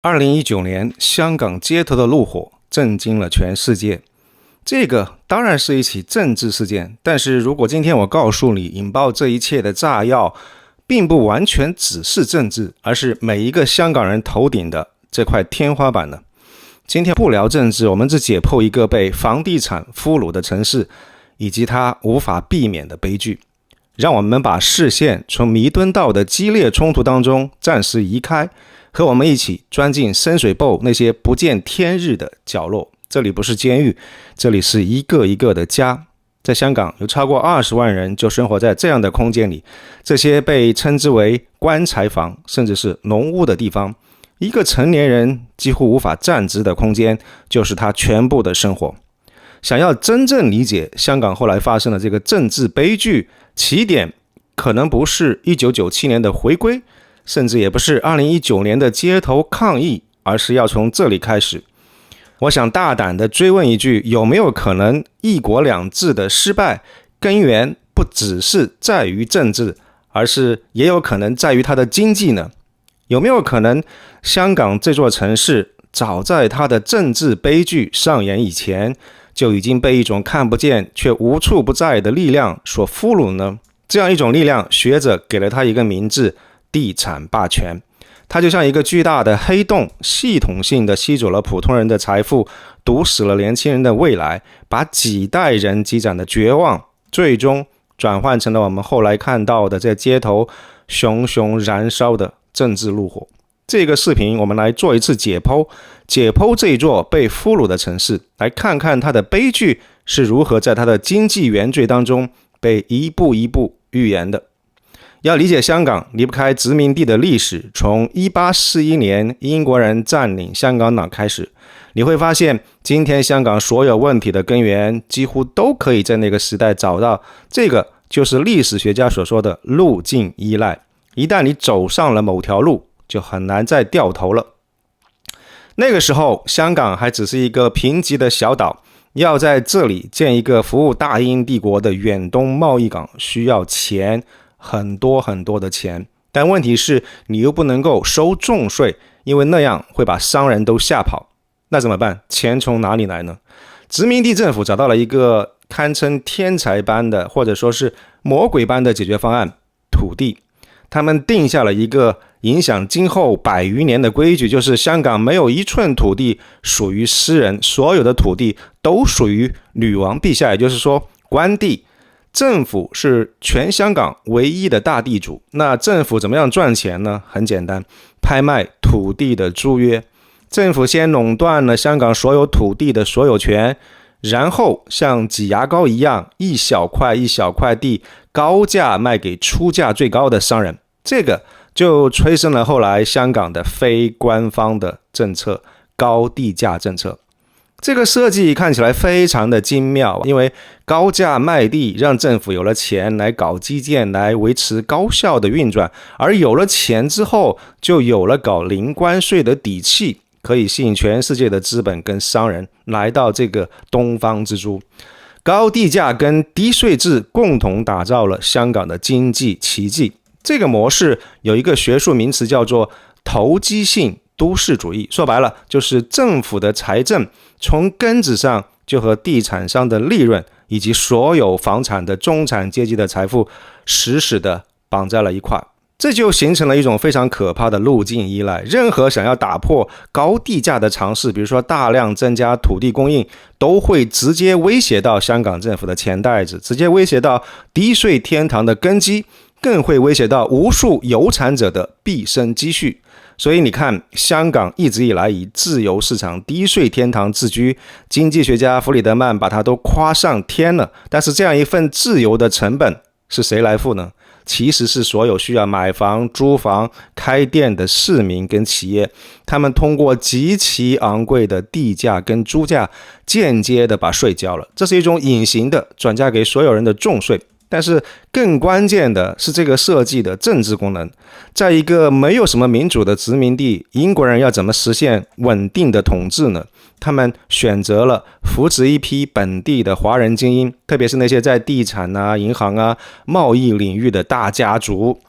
2019年，香港街头的怒火震惊了全世界。这个当然是一起政治事件，但是如果今天我告诉你，引爆这一切的炸药，并不完全只是政治，而是每一个香港人头顶的这块天花板呢？今天不聊政治，我们只解剖一个被房地产俘虏的城市，以及它无法避免的悲剧。让我们把视线从弥敦道的激烈冲突当中暂时移开，和我们一起钻进深水埗那些不见天日的角落。这里不是监狱，这里是一个一个的家。在香港，有超过20万人就生活在这样的空间里，这些被称之为棺材房甚至是农屋的地方，一个成年人几乎无法站直的空间，就是他全部的生活。想要真正理解香港后来发生的这个政治悲剧，起点可能不是1997年的回归，甚至也不是2019年的街头抗议，而是要从这里开始。我想大胆地追问一句，有没有可能一国两制的失败根源不只是在于政治，而是也有可能在于它的经济呢？有没有可能香港这座城市早在它的政治悲剧上演以前，就已经被一种看不见却无处不在的力量所俘虏呢？这样一种力量，学者给了它一个名字：地产霸权。它就像一个巨大的黑洞，系统性的吸走了普通人的财富，堵死了年轻人的未来，把几代人积攒的绝望，最终转换成了我们后来看到的这街头熊熊燃烧的政治怒火。这个视频我们来做一次解剖这一座被俘虏的城市，来看看它的悲剧是如何在它的经济原罪当中被一步一步预言的。要理解香港，离不开殖民地的历史，从1841年英国人占领香港岛开始，你会发现今天香港所有问题的根源几乎都可以在那个时代找到。这个就是历史学家所说的路径依赖，一旦你走上了某条路，就很难再掉头了。那个时候香港还只是一个贫瘠的小岛，要在这里建一个服务大英帝国的远东贸易港，需要钱，很多很多的钱。但问题是你又不能够收重税，因为那样会把商人都吓跑。那怎么办？钱从哪里来呢？殖民地政府找到了一个堪称天才般的，或者说是魔鬼般的解决方案：土地。他们定下了一个影响今后100余年的规矩，就是香港没有一寸土地属于私人，所有的土地都属于女王陛下，也就是说官地。政府是全香港唯一的大地主。那政府怎么样赚钱呢？很简单，拍卖土地的租约。政府先垄断了香港所有土地的所有权，然后像挤牙膏一样，一小块一小块地高价卖给出价最高的商人。这个就催生了后来香港的非官方的政策，高地价政策。这个设计看起来非常的精妙，因为高价卖地让政府有了钱来搞基建，来维持高效的运转，而有了钱之后，就有了搞零关税的底气，可以吸引全世界的资本跟商人来到这个东方之珠。高地价跟低税制共同打造了香港的经济奇迹。这个模式有一个学术名词叫做投机性都市主义，说白了就是政府的财政从根子上就和地产商的利润以及所有房产的中产阶级的财富死死的绑在了一块。这就形成了一种非常可怕的路径依赖。任何想要打破高地价的尝试，比如说大量增加土地供应，都会直接威胁到香港政府的钱袋子，直接威胁到低税天堂的根基，更会威胁到无数有产者的毕生积蓄。所以你看，香港一直以来以自由市场低税天堂自居，经济学家弗里德曼把它都夸上天了。但是这样一份自由的成本是谁来付呢？其实是所有需要买房、租房、开店的市民跟企业，他们通过极其昂贵的地价跟租价，间接的把税交了。这是一种隐形的转嫁给所有人的重税。但是更关键的是这个设计的政治功能。在一个没有什么民主的殖民地，英国人要怎么实现稳定的统治呢？他们选择了扶持一批本地的华人精英，特别是那些在地产啊、银行啊、贸易领域的大家族。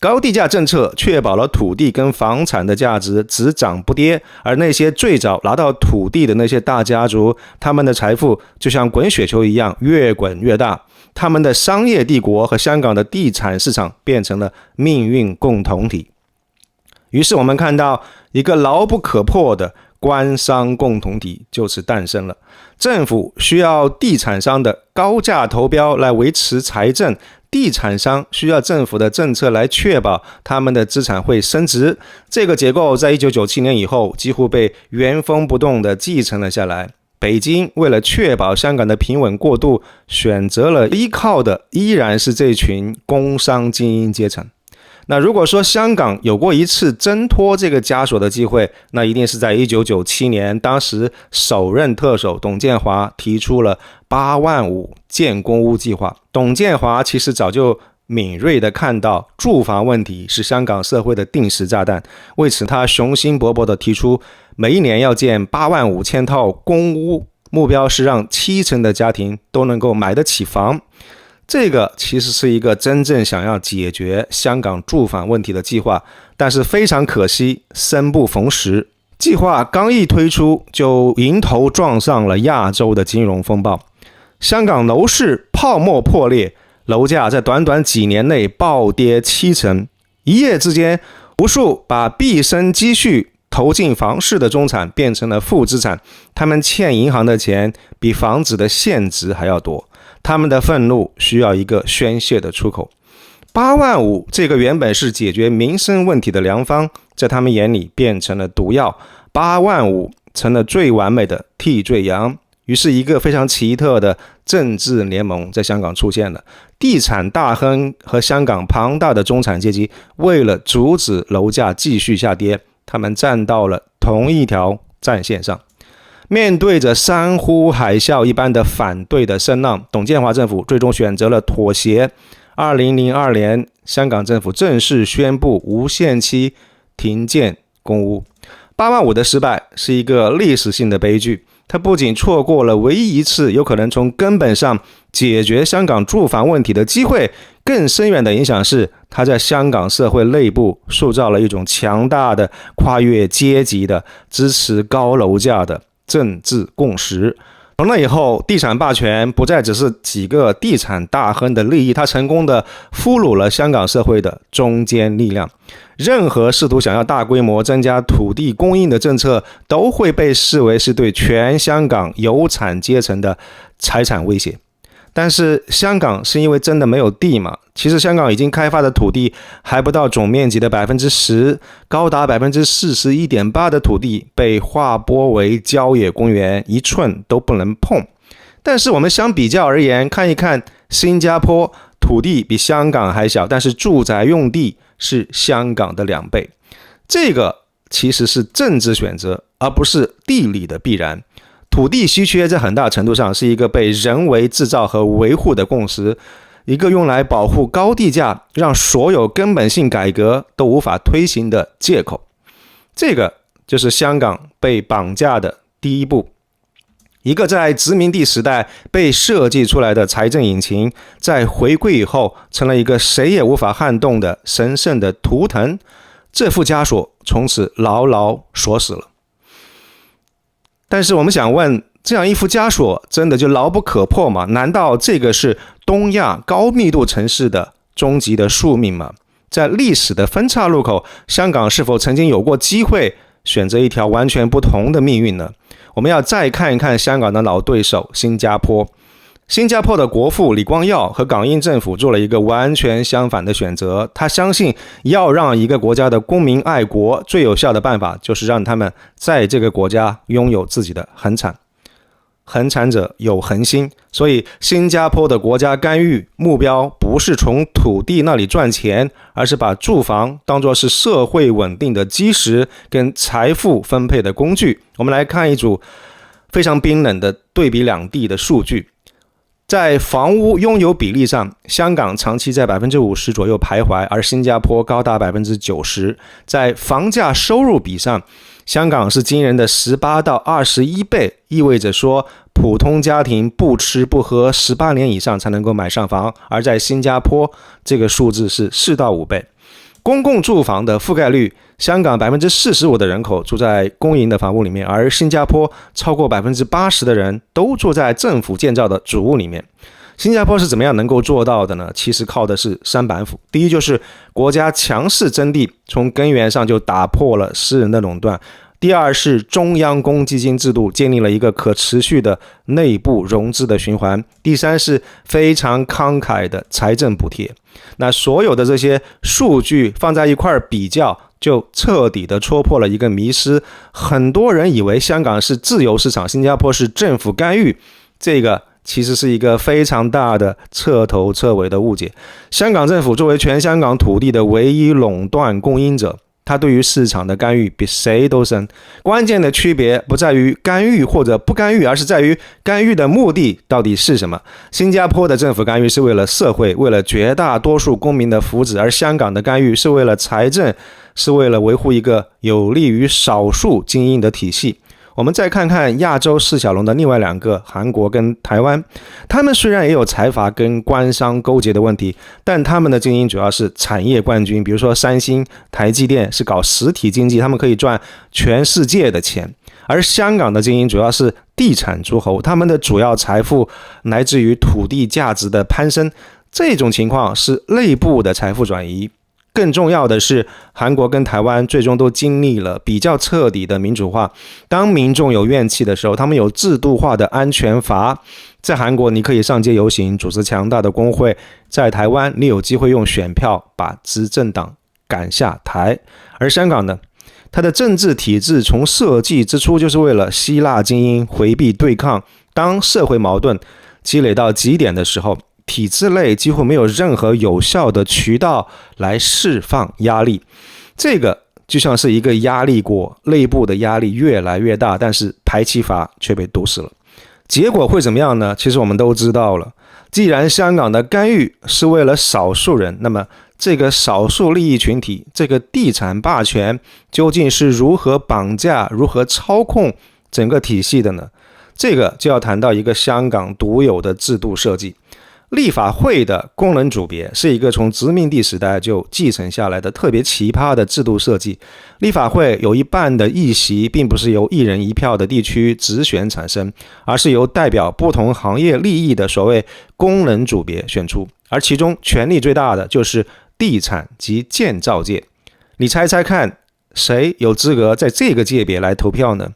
高地价政策确保了土地跟房产的价值只涨不跌，而那些最早拿到土地的那些大家族，他们的财富就像滚雪球一样越滚越大，他们的商业帝国和香港的地产市场变成了命运共同体。于是我们看到一个牢不可破的官商共同体就此诞生了。政府需要地产商的高价投标来维持财政，地产商需要政府的政策来确保他们的资产会升值。这个结构在1997年以后几乎被原封不动地继承了下来。北京为了确保香港的平稳过渡，选择了依靠的依然是这群工商精英阶层。那如果说香港有过一次挣脱这个枷锁的机会，那一定是在1997年，当时首任特首董建华提出了8万5建公屋计划。董建华其实早就敏锐地看到住房问题是香港社会的定时炸弹，为此他雄心勃勃地提出每一年要建8万5千套公屋，目标是让70%的家庭都能够买得起房。这个其实是一个真正想要解决香港住房问题的计划，但是非常可惜，生不逢时。计划刚一推出，就迎头撞上了亚洲的金融风暴。香港楼市泡沫破裂，楼价在短短几年内暴跌70%，一夜之间，无数把毕生积蓄投进房市的中产变成了负资产，他们欠银行的钱比房子的现值还要多。他们的愤怒需要一个宣泄的出口。8万5这个原本是解决民生问题的良方，在他们眼里变成了毒药。8万5成了最完美的替罪羊。于是一个非常奇特的政治联盟在香港出现了。地产大亨和香港庞大的中产阶级为了阻止楼价继续下跌，他们站到了同一条战线上。面对着山呼海啸一般的反对的声浪，董建华政府最终选择了妥协。2002年，香港政府正式宣布无限期停建公屋。8万5的失败是一个历史性的悲剧，它不仅错过了唯一一次有可能从根本上解决香港住房问题的机会，更深远的影响是，它在香港社会内部塑造了一种强大的跨越阶级的支持高楼价的政治共识。从那以后，地产霸权不再只是几个地产大亨的利益，它成功的俘虏了香港社会的中坚力量。任何试图想要大规模增加土地供应的政策，都会被视为是对全香港有产阶层的财产威胁。但是香港是因为真的没有地吗？其实香港已经开发的土地还不到总面积的 10%， 高达 41.8% 的土地被划拨为郊野公园，一寸都不能碰。但是我们相比较而言，看一看新加坡，土地比香港还小，但是住宅用地是香港的2倍。这个其实是政治选择，而不是地理的必然。土地稀缺在很大程度上是一个被人为制造和维护的共识，一个用来保护高地价，让所有根本性改革都无法推行的借口。这个就是香港被绑架的第一步。一个在殖民地时代被设计出来的财政引擎，在回归以后成了一个谁也无法撼动的神圣的图腾，这副枷锁从此牢牢锁死了。但是我们想问，这样一副枷锁真的就牢不可破吗？难道这个是东亚高密度城市的终极的宿命吗？在历史的分岔路口，香港是否曾经有过机会选择一条完全不同的命运呢？我们要再看一看香港的老对手新加坡。新加坡的国父李光耀和港英政府做了一个完全相反的选择，他相信要让一个国家的公民爱国，最有效的办法就是让他们在这个国家拥有自己的恒产。恒产者有恒心，所以新加坡的国家干预目标不是从土地那里赚钱，而是把住房当作是社会稳定的基石跟财富分配的工具。我们来看一组非常冰冷的对比两地的数据。在房屋拥有比例上，香港长期在 50% 左右徘徊，而新加坡高达 90%。 在房价收入比上，香港是惊人的18到21倍，意味着说普通家庭不吃不喝18年以上才能够买上房，而在新加坡这个数字是4到5倍。公共住房的覆盖率，香港45%的人口住在公营的房屋里面，而新加坡超过80%的人都住在政府建造的主屋里面。新加坡是怎么样能够做到的呢？其实靠的是三板斧。第一就是国家强势征地，从根源上就打破了私人的垄断。第二是中央公积金制度，建立了一个可持续的内部融资的循环。第三是非常慷慨的财政补贴。那所有的这些数据放在一块比较，就彻底的戳破了一个迷思。很多人以为香港是自由市场，新加坡是政府干预，这个其实是一个非常大的彻头彻尾的误解。香港政府作为全香港土地的唯一垄断供应者，它对于市场的干预比谁都深。关键的区别不在于干预或者不干预，而是在于干预的目的到底是什么。新加坡的政府干预是为了社会，为了绝大多数公民的福祉，而香港的干预是为了财政，是为了维护一个有利于少数精英的体系。我们再看看亚洲四小龙的另外两个，韩国跟台湾，他们虽然也有财阀跟官商勾结的问题，但他们的精英主要是产业冠军，比如说三星、台积电是搞实体经济，他们可以赚全世界的钱。而香港的精英主要是地产诸侯，他们的主要财富来自于土地价值的攀升，这种情况是内部的财富转移。更重要的是，韩国跟台湾最终都经历了比较彻底的民主化。当民众有怨气的时候，他们有制度化的安全阀。在韩国，你可以上街游行，组织强大的工会；在台湾，你有机会用选票把执政党赶下台。而香港呢，它的政治体制从设计之初就是为了吸纳精英，回避对抗。当社会矛盾积累到极点的时候，体制内几乎没有任何有效的渠道来释放压力，这个就像是一个压力锅，内部的压力越来越大，但是排气阀却被堵死了。结果会怎么样呢？其实我们都知道了。既然香港的干预是为了少数人，那么这个少数利益群体，这个地产霸权究竟是如何绑架、如何操控整个体系的呢？这个就要谈到一个香港独有的制度设计。立法会的功能组别是一个从殖民地时代就继承下来的特别奇葩的制度设计。立法会有一半的议席并不是由一人一票的地区直选产生，而是由代表不同行业利益的所谓功能组别选出，而其中权力最大的就是地产及建造界。你猜猜看，谁有资格在这个界别来投票呢？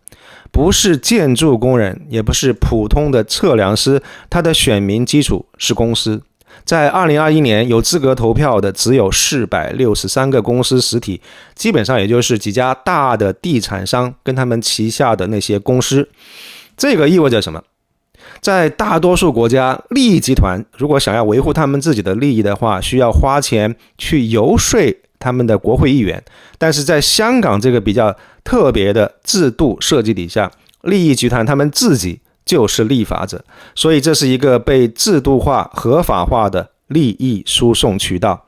不是建筑工人，也不是普通的测量师，他的选民基础是公司。在2021年有资格投票的只有463个公司实体，基本上也就是几家大的地产商跟他们旗下的那些公司。这个意味着什么？在大多数国家，利益集团如果想要维护他们自己的利益的话，需要花钱去游说他们的国会议员。但是在香港这个比较特别的制度设计底下，利益集团他们自己就是立法者，所以这是一个被制度化、合法化的利益输送渠道。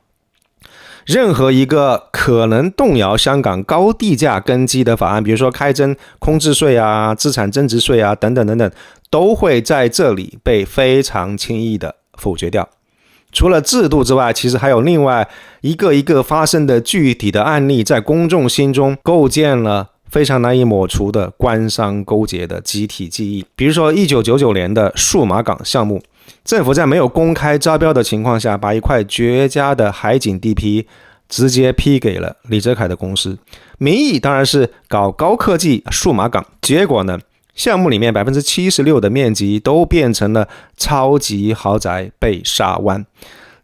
任何一个可能动摇香港高地价根基的法案，比如说开征空置税啊、资产增值税啊等等等等，都会在这里被非常轻易的否决掉。除了制度之外，其实还有另外一个一个发生的具体的案例，在公众心中构建了非常难以抹除的官商勾结的集体记忆。比如说1999年的数码港项目，政府在没有公开招标的情况下，把一块绝佳的海景地皮直接批给了李泽楷的公司，名义当然是搞高科技数码港，结果呢，项目里面 76% 的面积都变成了超级豪宅被沙湾。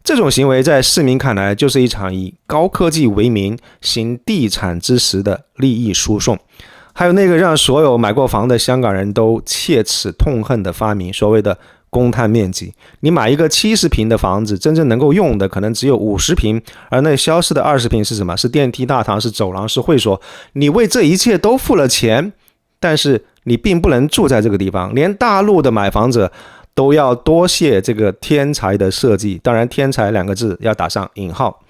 这种行为在市民看来就是一场以高科技为名行地产之实的利益输送。还有那个让所有买过房的香港人都切齿痛恨的发明，所谓的公摊面积。你买一个70平的房子，真正能够用的可能只有50平，而那消失的20平是什么？是电梯大堂，是走廊，是会所。你为这一切都付了钱，但是你并不能住在这个地方。连大陆的买房者都要多谢这个天才的设计，当然天才2个字要打上引号。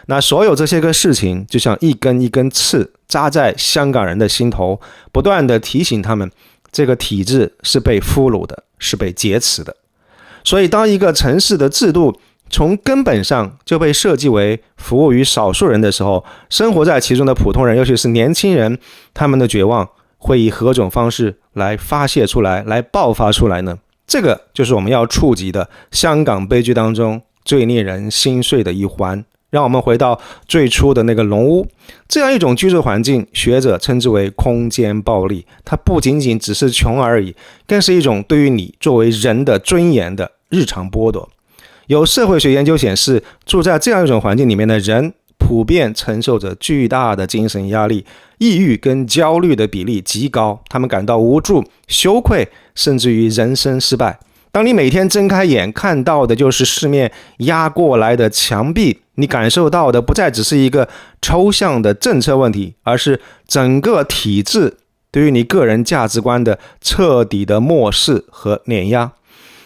那所有这些个事情就像一根一根刺扎在香港人的心头，不断的提醒他们，这个体制是被俘虏的，是被劫持的。所以当一个城市的制度从根本上就被设计为服务于少数人的时候，生活在其中的普通人，尤其是年轻人，他们的绝望会以何种方式来发泄出来，来爆发出来呢？这个就是我们要触及的香港悲剧当中最令人心碎的一环。让我们回到最初的那个龙屋，这样一种居住环境，学者称之为空间暴力。它不仅仅只是穷而已，更是一种对于你作为人的尊严的日常剥夺。有社会学研究显示，住在这样一种环境里面的人，普遍承受着巨大的精神压力，抑郁跟焦虑的比例极高，他们感到无助、羞愧，甚至于人生失败。当你每天睁开眼看到的就是四面压过来的墙壁，你感受到的不再只是一个抽象的政策问题，而是整个体制对于你个人价值观的彻底的漠视和碾压。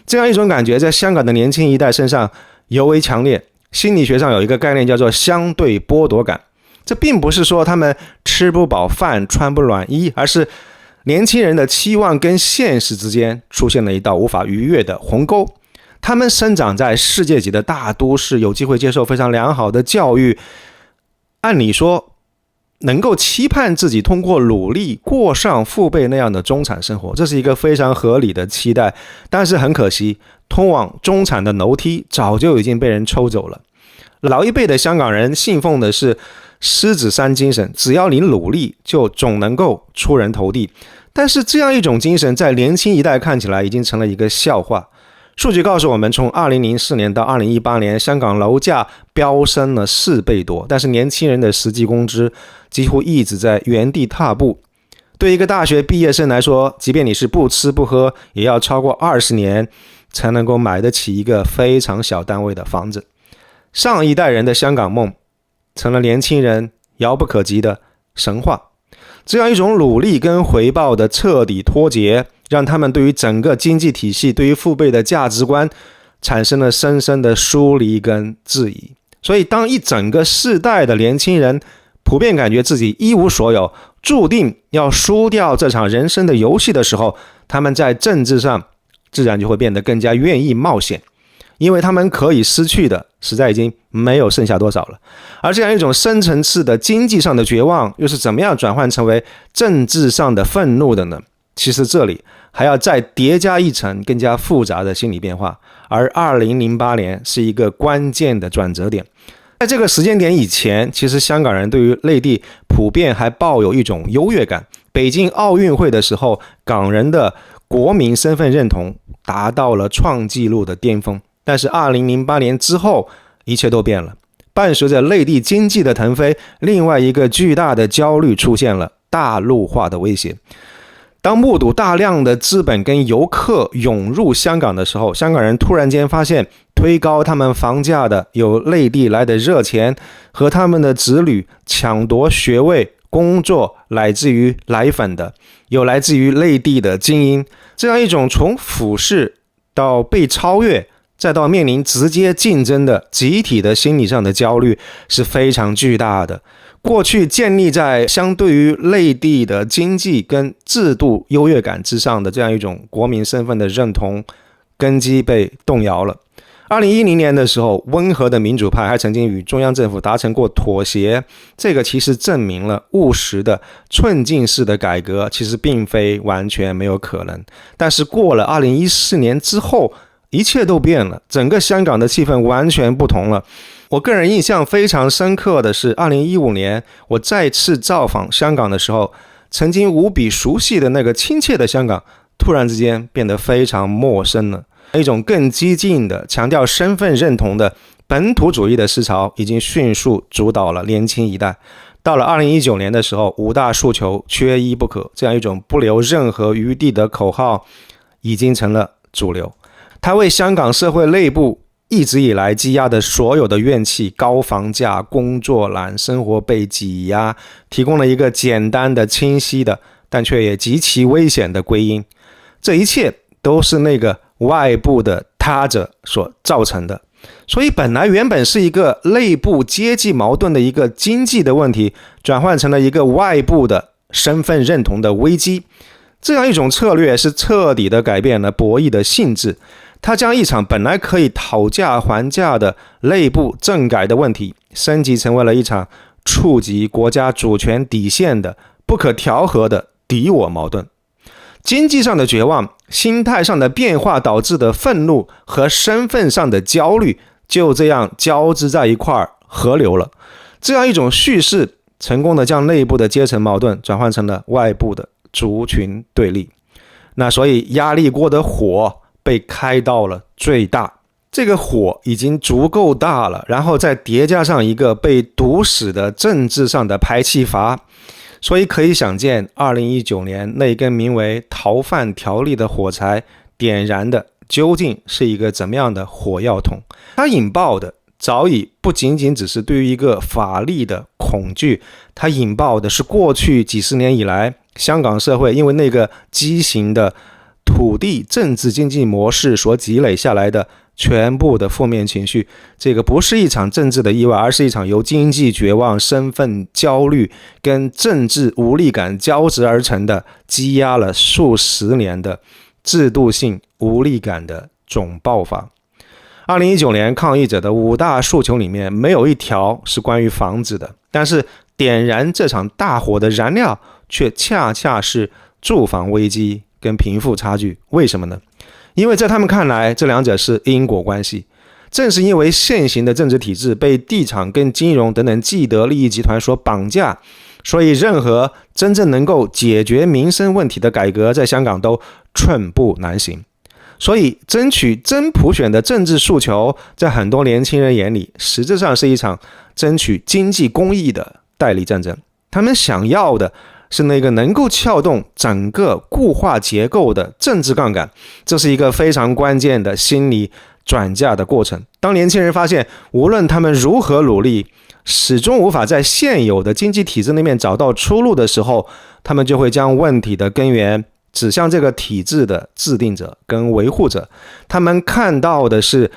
这样一种感觉在香港的年轻一代身上尤为强烈。心理学上有一个概念叫做相对剥夺感，这并不是说他们吃不饱饭穿不暖衣，而是年轻人的期望跟现实之间出现了一道无法逾越的鸿沟。他们生长在世界级的大都市，有机会接受非常良好的教育，按理说能够期盼自己通过努力过上父辈那样的中产生活，这是一个非常合理的期待。但是很可惜，通往中产的楼梯早就已经被人抽走了。老一辈的香港人信奉的是狮子山精神，只要你努力就总能够出人头地。但是这样一种精神在年轻一代看起来已经成了一个笑话。数据告诉我们，从2004年到2018年，香港楼价飙升了4倍多，但是年轻人的实际工资几乎一直在原地踏步。对一个大学毕业生来说，即便你是不吃不喝，也要超过20年才能够买得起一个非常小单位的房子。上一代人的香港梦成了年轻人遥不可及的神话。这样一种努力跟回报的彻底脱节，让他们对于整个经济体系，对于父辈的价值观产生了深深的疏离跟质疑。所以当一整个世代的年轻人普遍感觉自己一无所有，注定要输掉这场人生的游戏的时候，他们在政治上自然就会变得更加愿意冒险，因为他们可以失去的实在已经没有剩下多少了。而这样一种深层次的经济上的绝望，又是怎么样转换成为政治上的愤怒的呢？其实这里还要再叠加一层更加复杂的心理变化，而2008年是一个关键的转折点。在这个时间点以前，其实香港人对于内地普遍还抱有一种优越感。北京奥运会的时候，港人的国民身份认同达到了创纪录的巅峰。但是2008年之后，一切都变了。伴随着内地经济的腾飞，另外一个巨大的焦虑出现了，大陆化的威胁。当目睹大量的资本跟游客涌入香港的时候，香港人突然间发现，推高他们房价的有内地来的热钱，和他们的子女抢夺学位、工作来自于奶粉的，有来自于内地的精英。这样一种从俯视到被超越，再到面临直接竞争的集体的心理上的焦虑是非常巨大的。过去建立在相对于内地的经济跟制度优越感之上的这样一种国民身份的认同根基被动摇了。2010年的时候，温和的民主派还曾经与中央政府达成过妥协，这个其实证明了务实的寸进式的改革其实并非完全没有可能。但是过了2014年之后，一切都变了，整个香港的气氛完全不同了。我个人印象非常深刻的是2015年我再次造访香港的时候，曾经无比熟悉的那个亲切的香港突然之间变得非常陌生了。一种更激进的强调身份认同的本土主义的思潮已经迅速主导了年轻一代。到了2019年的时候，5大诉求缺一不可，这样一种不留任何余地的口号已经成了主流。它为香港社会内部一直以来积压的所有的怨气，高房价、工作难、生活被挤压，提供了一个简单的、清晰的，但却也极其危险的归因。这一切都是那个外部的他者所造成的。所以本来原本是一个内部阶级矛盾的一个经济的问题，转换成了一个外部的身份认同的危机。这样一种策略是彻底的改变了博弈的性质。他将一场本来可以讨价还价的内部政改的问题，升级成为了一场触及国家主权底线的不可调和的敌我矛盾。经济上的绝望，心态上的变化导致的愤怒和身份上的焦虑，就这样交织在一块河流了。这样一种叙事，成功的将内部的阶层矛盾转换成了外部的族群对立。那所以压力锅的火被开到了最大，这个火已经足够大了，然后再叠加上一个被毒死的政治上的排气阀，所以可以想见2019年那根名为逃犯条例的火柴点燃的究竟是一个怎么样的火药桶。它引爆的早已不仅仅只是对于一个法律的恐惧，它引爆的是过去几十年以来香港社会因为那个畸形的土地政治经济模式所积累下来的全部的负面情绪。这个不是一场政治的意外，而是一场由经济绝望、身份焦虑跟政治无力感交织而成的积压了数十年的制度性无力感的总爆发。2019年抗议者的5大诉求里面没有一条是关于房子的，但是点燃这场大火的燃料却恰恰是住房危机跟贫富差距。为什么呢？因为在他们看来，这两者是因果关系。正是因为现行的政治体制被地产跟金融等等既得利益集团所绑架，所以任何真正能够解决民生问题的改革在香港都寸步难行。所以争取真普选的政治诉求在很多年轻人眼里实质上是一场争取经济公益的代理战争。他们想要的是那个能够撬动整个固化结构的政治杠杆，这是一个非常关键的心理转嫁的过程。当年轻人发现无论他们如何努力，始终无法在现有的经济体制那边找到出路的时候，他们就会将问题的根源指向这个体制的制定者跟维护者。他们看到的是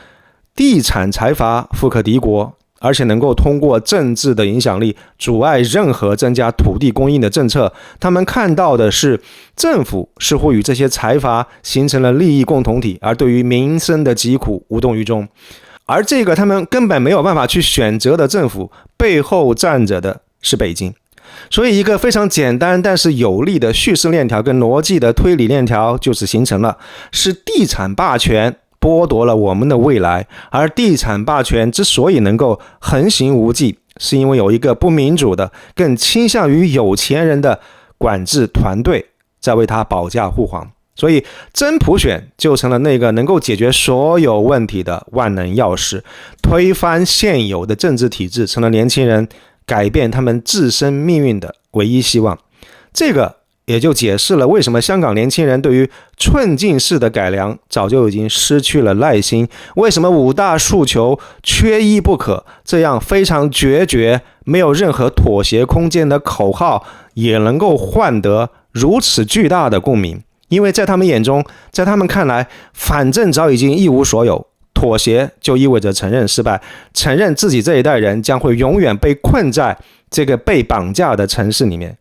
地产财阀富可敌国，而且能够通过政治的影响力阻碍任何增加土地供应的政策。他们看到的是政府似乎与这些财阀形成了利益共同体，而对于民生的疾苦无动于衷。而这个他们根本没有办法去选择的政府，背后站着的是北京。所以一个非常简单但是有力的叙事链条跟逻辑的推理链条就此形成了，是地产霸权剥夺了我们的未来。而地产霸权之所以能够横行无忌，是因为有一个不民主的更倾向于有钱人的管制团队在为它保驾护航。所以真普选就成了那个能够解决所有问题的万能钥匙，推翻现有的政治体制成了年轻人改变他们自身命运的唯一希望。这个也就解释了为什么香港年轻人对于寸进式的改良早就已经失去了耐心，为什么5大诉求缺一不可这样非常决绝没有任何妥协空间的口号也能够换得如此巨大的共鸣。因为在他们眼中，在他们看来，反正早已经一无所有，妥协就意味着承认失败，承认自己这一代人将会永远被困在这个被绑架的城市里面。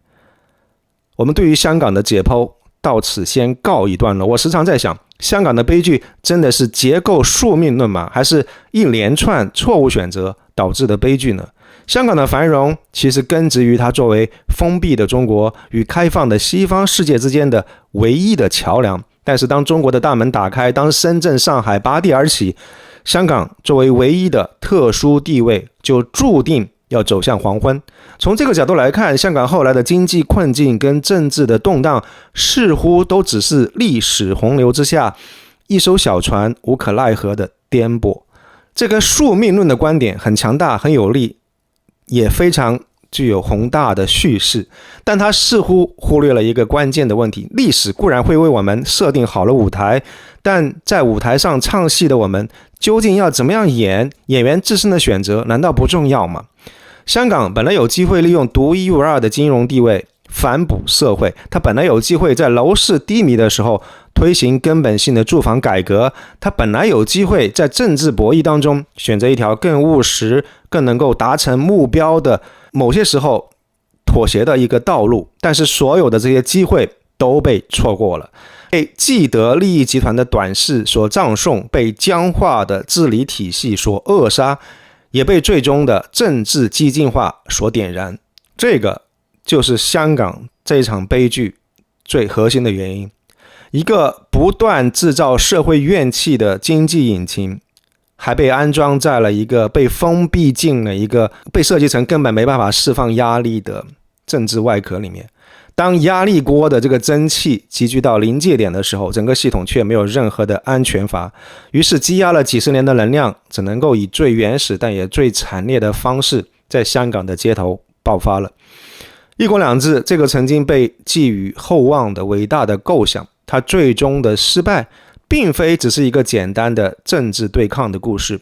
我们对于香港的解剖到此先告一段落。我时常在想，香港的悲剧真的是结构宿命论吗？还是一连串错误选择导致的悲剧呢？香港的繁荣其实根植于它作为封闭的中国与开放的西方世界之间的唯一的桥梁。但是当中国的大门打开，当深圳、上海拔地而起，香港作为唯一的特殊地位就注定要走向黄昏。从这个角度来看，香港后来的经济困境跟政治的动荡似乎都只是历史洪流之下一艘小船无可奈何的颠簸。这个宿命论的观点很强大很有力，也非常具有宏大的叙事，但它似乎忽略了一个关键的问题。历史固然会为我们设定好了舞台，但在舞台上唱戏的我们究竟要怎么样演，演员自身的选择难道不重要吗？香港本来有机会利用独一无二的金融地位反哺社会，它本来有机会在楼市低迷的时候推行根本性的住房改革，它本来有机会在政治博弈当中选择一条更务实更能够达成目标的某些时候妥协的一个道路。但是所有的这些机会都被错过了，被既得利益集团的短视所葬送，被僵化的治理体系所扼杀，也被最终的政治激进化所点燃。这个就是香港这场悲剧最核心的原因。一个不断制造社会怨气的经济引擎，还被安装在了一个被封闭进了一个被设计成根本没办法释放压力的政治外壳里面。当压力锅的这个蒸汽集聚到临界点的时候，整个系统却没有任何的安全阀，于是积压了几十年的能量只能够以最原始但也最惨烈的方式在香港的街头爆发了。一国两制这个曾经被寄予厚望的伟大的构想，它最终的失败并非只是一个简单的政治对抗的故事。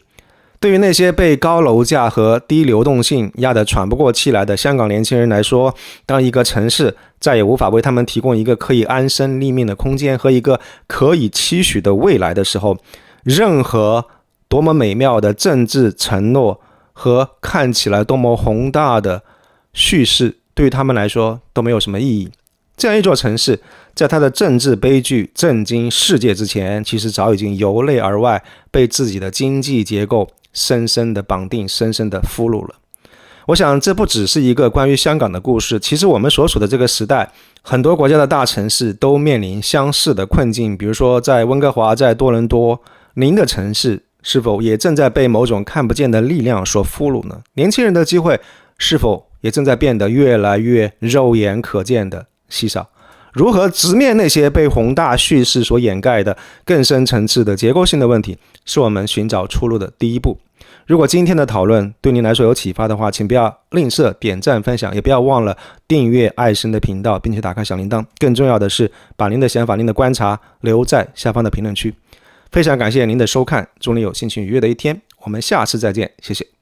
对于那些被高楼价和低流动性压得喘不过气来的香港年轻人来说，当一个城市再也无法为他们提供一个可以安身立命的空间和一个可以期许的未来的时候，任何多么美妙的政治承诺和看起来多么宏大的叙事，对于他们来说都没有什么意义。这样一座城市，在它的政治悲剧震惊世界之前，其实早已经由内而外被自己的经济结构深深的绑定，深深的俘虏了。我想这不只是一个关于香港的故事，其实我们所处的这个时代，很多国家的大城市都面临相似的困境。比如说在温哥华，在多伦多，您的城市是否也正在被某种看不见的力量所俘虏呢？年轻人的机会是否也正在变得越来越肉眼可见的稀少？如何直面那些被宏大叙事所掩盖的更深层次的结构性的问题，是我们寻找出路的第一步。如果今天的讨论对您来说有启发的话，请不要吝啬点赞分享，也不要忘了订阅爱生的频道，并且打开小铃铛。更重要的是，把您的想法、您的观察留在下方的评论区。非常感谢您的收看，祝您有心情愉悦的一天，我们下次再见，谢谢。